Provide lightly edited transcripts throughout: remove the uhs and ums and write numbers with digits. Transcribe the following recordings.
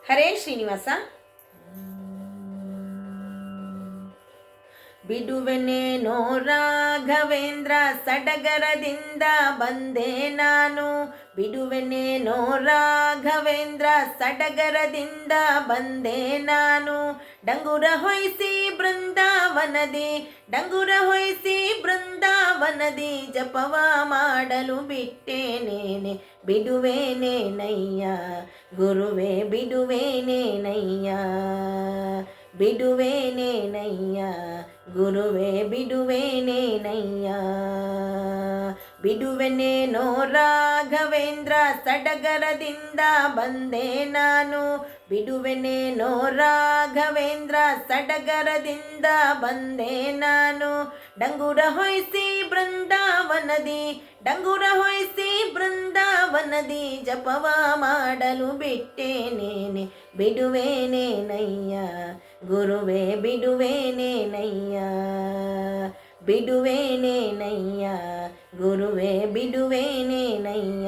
ಹರೇ ಶ್ರೀನಿವಾಸ. ಬಿಡುವೆನೇನೋ ರಾಘವೇಂದ್ರ ಸಡಗರದಿಂದ ಬಂದೆ ನಾನು. ಬಿಡುವೆನೇನೋ ರಾಘವೇಂದ್ರ ಸಡಗರದಿಂದ ಬಂದೆ ನಾನು. ಡಂಗುರ ಹೊಯ್ಸಿ ಬೃಂದಾವನದಿ, ಡಂಗುರ ಹೊಯ್ಸಿ ಬೃಂದಾವನದಿ ಜಪವ ಮಾಡಲು ಬಿಟ್ಟೇನೇನೆ. ಬಿಡುವೇನೇನಯ್ಯ ಗುರುವೇ ಬಿಡುವೇನೇನಯ್ಯ, ಬಿಡುವೇನೇನಯ್ಯ ಗುರುವೇ ಬಿಡುವೇನೇನಯ್ಯ. ಬಿಡುವೆನೇನೋ ರಾಘವೇಂದ್ರ ಸಡಗರದಿಂದ ಬಂದೆ ನಾನು. ಬಿಡುವೆನೇನೋ ರಾಘವೇಂದ್ರ ಸಡಗರದಿಂದ ಬಂದೆ ನಾನು. ಡಂಗುರ ಹೊಯ್ಸಿ ಬೃಂದಾವನದಿ, ಡಂಗುರ ಹೊಯ್ಸಿ ಬೃಂದಾವನದಿ ಜಪವ ಮಾಡಲು ಬಿಟ್ಟೇನೇನೆ. ಬಿಡುವೇನೇನಯ್ಯ ಗುರುವೇ ಬಿಡುವೇನೇನಯ್ಯ, ಬಿಡುವೇನೇನಯ್ಯ ಗುರುವೇ ಬಿಡುವೇನೇನಯ್ಯ.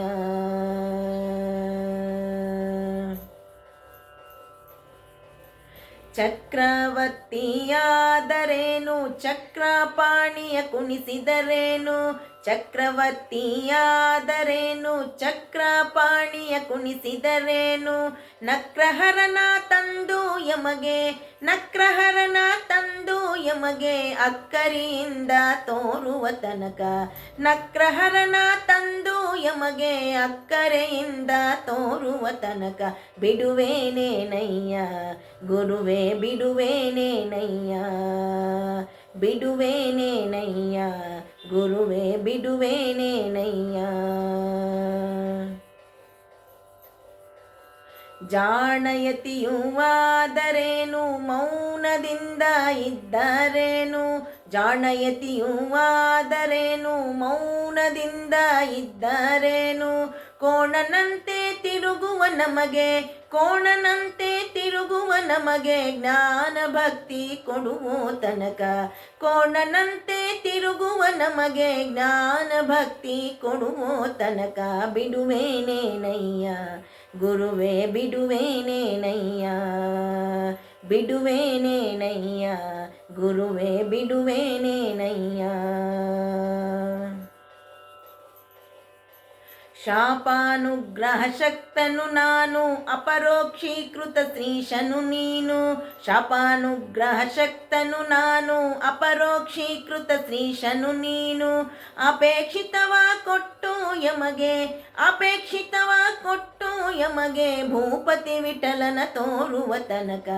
ಚಕ್ರವರ್ತಿಯಾದರೇನು ಚಕ್ರಪಾಣಿಯ ಕುಣಿಸಿದರೇನು. ಚಕ್ರವರ್ತಿಯಾದರೇನು ಚಕ್ರಪಾಣಿಯ ಕುಣಿಸಿದರೇನು. ನಕ್ರಹರನ ತಂದು ಯಮಗೆ, ನಕ್ರಹರನ ತಂದು ಯಮಗೆ ಅಕ್ಕರಿಯಿಂದ ತೋರುವ ತನಕ. ನಕ್ರಹರನ ತಂದು ಯಮಗೆ ಅಕ್ಕರೆಯಿಂದ ತೋರುವ ತನಕ. ಬಿಡುವೇನೇನಯ್ಯ ಗುರುವೇ ಬಿಡುವೇನೇನಯ್ಯ, ಬಿಡುವೇನೇನಯ್ಯ ಗುರುವೇ ಬಿಡುವೇನೇನಯ್ಯ. ಜಾಣಯತಿಯುವಾದರೇನು ಮೌನದಿಂದ ಇದ್ದರೇನು. ಜಾಣಯತಿಯುವಾದರೇನು ಮೌನದಿಂದ ಇದ್ದರೇನು. ಕೋಣನಂತೆ ತಿರುಗುವ ನಮಗೆ, ಕೋಣನಂತೆ ತಿರುಗುವ ನಮಗೆ ಜ್ಞಾನ ಭಕ್ತಿ ಕೊಡುವ ತನಕ. ಕೋಣನಂತೆ ತಿರುಗುವ ನಮಗೆ ಜ್ಞಾನ ಭಕ್ತಿ ಕೊಡುವ ತನಕ. ಬಿಡುವೇನೇನಯ್ಯ ಗುರುವೇ ಬಿಡುವೇನೇನಯ್ಯ, ಬಿಡುವೇನೇನಯ್ಯ ಗುರುವೇ ಬಿಡುವೇನೇನಯ್ಯ. ಶಾಪಾನುಗ್ರಹ ಶಕ್ತನು ನಾನು ಅಪರೋಕ್ಷೀಕೃತ ಶ್ರೀಶನು ನೀನು. ಶಾಪಾನುಗ್ರಹ ಶಕ್ತನು ನಾನು ಅಪರೋಕ್ಷೀಕೃತ ಶ್ರೀಶನು ನೀನು. ಅಪೇಕ್ಷಿತವ ಕೊಟ್ಟು ಯಮಗೆ, ಅಪೇಕ್ಷಿತವ ಕೊಟ್ಟು ಯಮಗೆ ಭೂಪತಿ ವಿಠಲನ ತೋರುವ ತನಕ.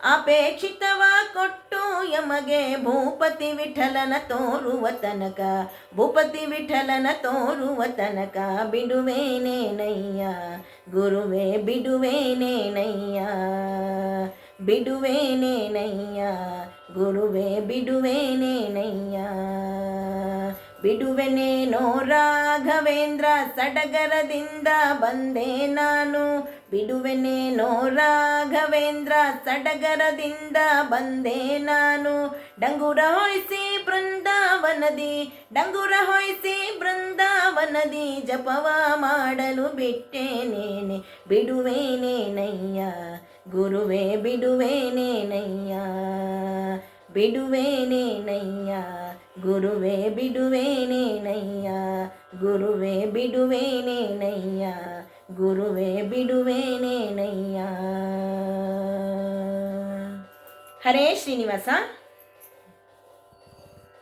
ಅಪೇಕ್ಷಿತವ ಕೊಟ್ಟು ಯಮಗೆ ಭೂಪತಿ ವಿಠಲನ ತೋರುವ ತನಕ. ಭೂಪತಿ ವಿಠಲನ ತೋರುವ ತನಕ. ಬಿಡುವೇನೇನಯ್ಯ ಗುರುವೇ ಬಿಡುವೇನೇನಯ್ಯ, ಬಿಡುವೇನೇನಯ್ಯ ಗುರುವೇ ಬಿಡುವೇನೇನಯ್ಯ. ಬಿಡುವೆನೇನೋ ರಾಘವೇಂದ್ರ ಸಡಗರದಿಂದ ಬಂದೆ ನಾನು. ಬಿಡುವೆನೇನೋ ರಾಘವೇಂದ್ರ ಸಡಗರದಿಂದ ಬಂದೆ ನಾನು. ಡಂಗುರ ಹೊಯ್ಸಿ ಬೃಂದಾವನದಿ, ಡಂಗುರ ಹೊಯ್ಸಿ ಬೃಂದಾವನದಿ ಜಪವ ಮಾಡಲು ಬಿಟ್ಟೇನೇನೆ. ಬಿಡುವೇನೇನಯ್ಯ ಗುರುವೇ ಬಿಡುವೇನೇನಯ್ಯ, ಬಿಡುವೇನೇನಯ್ಯ ಗುರುವೇ ಬಿಡುವೇನೇನಯ್ಯ, ಗುರುವೇ ಬಿಡುವೇನೇನಯ್ಯ, ಗುರುವೇ ಬಿಡುವೇನೇನಯ್ಯ. ಹರೇ ಶ್ರೀನಿವಾಸ.